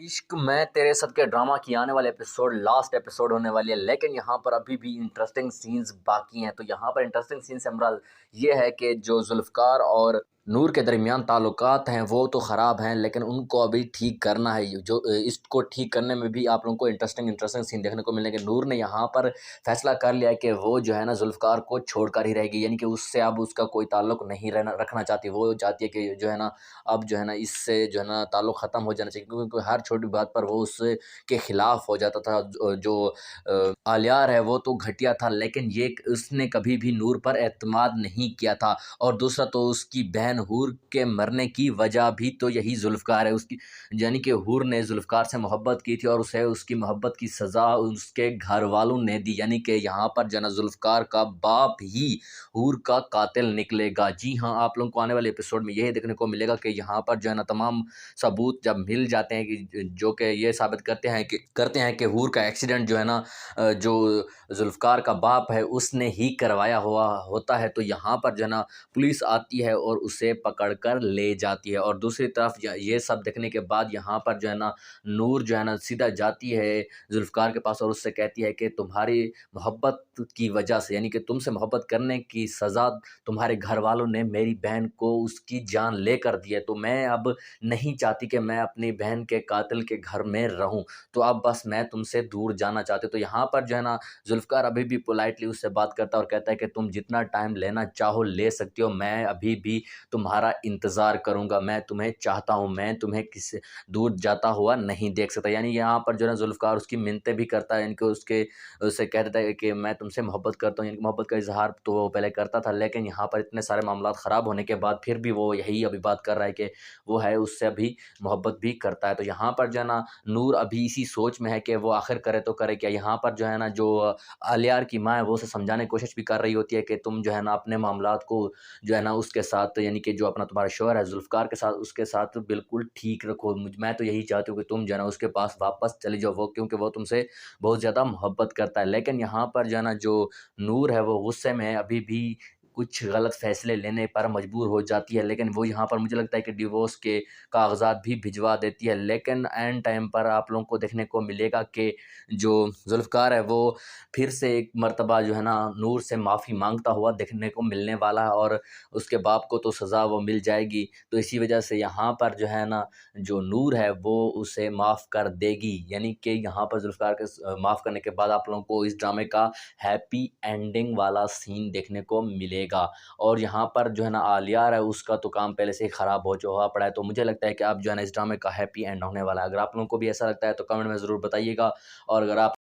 इश्क मैं तेरे साथ के ड्रामा की आने वाले एपिसोड लास्ट एपिसोड होने वाली है, लेकिन यहाँ पर अभी भी इंटरेस्टिंग सीन्स बाकी हैं। तो यहाँ पर इंटरेस्टिंग सीन से हमारा ये है कि जो जुल्फ़कार और नूर के दरमियान ताल्लुकात हैं वो तो ख़राब हैं, लेकिन उनको अभी ठीक करना है। जो इसको ठीक करने में भी आप लोगों को इंटरेस्टिंग इंटरेस्टिंग सीन देखने को मिलेंगे। नूर ने यहाँ पर फैसला कर लिया है कि वो जो है ना जुल्फ़कार को छोड़कर ही रहेगी, यानी कि उससे अब उसका कोई ताल्लुक नहीं रहना रखना चाहती। वो चाहती है कि जो है ना अब जो है ना इससे जो है ना ताल्लुक ख़त्म हो जाना चाहिए, क्योंकि हर छोटी बात पर वो उसके खिलाफ हो जाता था। जो आलियार है वो तो घटिया था, लेकिन ये उसने कभी भी नूर पर एतमाद नहीं किया था। और दूसरा तो उसकी बहन हूर के मरने की वजह भी तो यही जुल्फ़कार है। उसकी यानी कि हूर ने जुल्फ़कार से मोहब्बत की थी और उसे उसकी मोहब्बत की सज़ा उसके घर वालों ने दी, यानी कि यहाँ पर जो है ना जुल्फ़कार का बाप ही हूर का कातिल निकलेगा। जी हाँ, आप लोगों को आने वाले एपिसोड में यही देखने को मिलेगा कि यहाँ पर जो है ना तमाम सबूत जब मिल जाते हैं कि जो कि ये साबित करते हैं कि हूर का एक्सीडेंट जो है ना जो जुल्फ़कार का बाप है उसने ही करवाया हुआ होता है। तो यहाँ पर जो है ना पुलिस आती है और उसे पकड़ कर ले जाती है। और दूसरी तरफ ये सब देखने के बाद यहाँ पर जो है ना नूर जो है ना सीधा जाती है जुल्फ़कार के पास और उससे कहती है कि तुम्हारी मोहब्बत की वजह से, यानी कि तुमसे मोहब्बत करने की सज़ा तुम्हारे घर वालों ने मेरी बहन को उसकी जान लेकर दी है। तो मैं अब नहीं चाहती कि मैं अपनी बहन के कातिल के घर में रहूं, तो अब बस मैं तुमसे दूर जाना चाहती हूँ। तो यहाँ पर जो है ना जुल्फ़कार अभी भी पोलाइटली उससे बात करता है और कहता है कि तुम जितना टाइम लेना चाहो ले सकती हो, मैं अभी भी तुम्हारा इंतज़ार करूँगा, मैं तुम्हें चाहता हूँ, मैं तुम्हें किसी दूर जाता हुआ नहीं देख सकता। यानी यहाँ पर जो है ना जुल्फ़कार उसकी मिन्नतें भी करता है, यानी कि उससे कह देता है कि मैं तुमसे मोहब्बत करता हूँ। यानी कि मोहब्बत का इज़हार तो वो पहले करता था, लेकिन यहाँ पर इतने सारे मामलात ख़राब होने के बाद फिर भी वो यही अभी बात कर रहा है कि वो है उससे अभी मोहब्बत भी करता है। तो यहाँ पर जो है ना नूर अभी इसी सोच में है कि वो आखिर करे तो करे क्या। यहाँ पर जो है ना जो आलियार की माँ है वो उसे समझाने की कोशिश भी कर रही होती है कि तुम जो है ना अपने मामलात को जो है ना उसके साथ, यानी कि जो अपना तुम्हारा शौहर है जुल्फ़कार के साथ, उसके साथ बिल्कुल ठीक रखो। मैं तो यही चाहती हूँ कि तुम जो है ना उसके पास वापस चली जाओ, वो क्योंकि वो तुमसे बहुत ज़्यादा मोहब्बत करता है। लेकिन यहाँ पर जो है ना जो नूर है वो गुस्से में है, अभी भी कुछ गलत फ़ैसले लेने पर मजबूर हो जाती है, लेकिन वो यहाँ पर मुझे लगता है कि डिवोर्स के कागज़ात भी भिजवा देती है। लेकिन ऐन टाइम पर आप लोगों को देखने को मिलेगा कि जो जुल्फ़कार है वो फिर से एक मर्तबा जो है ना नूर से माफ़ी माँगता हुआ देखने को मिलने वाला है और उसके बाप को तो सज़ा वो मिल जाएगी। तो इसी वजह से यहाँ पर जो है ना जो नूर है वो उसे माफ़ कर देगी, यानी कि यहाँ पर जुल्फ़कार के माफ़ करने के बाद आप लोगों को इस ड्रामे का हैप्पी एंडिंग वाला सीन देखने को मिलेगा। और यहाँ पर जो है ना आलियार है उसका तो काम पहले से ही ख़राब हो चुका पड़ा है। तो मुझे लगता है कि अब जो है ना इस ड्रामे का हैप्पी एंड होने वाला है। अगर आप लोगों को भी ऐसा लगता है तो कमेंट में ज़रूर बताइएगा। और अगर आप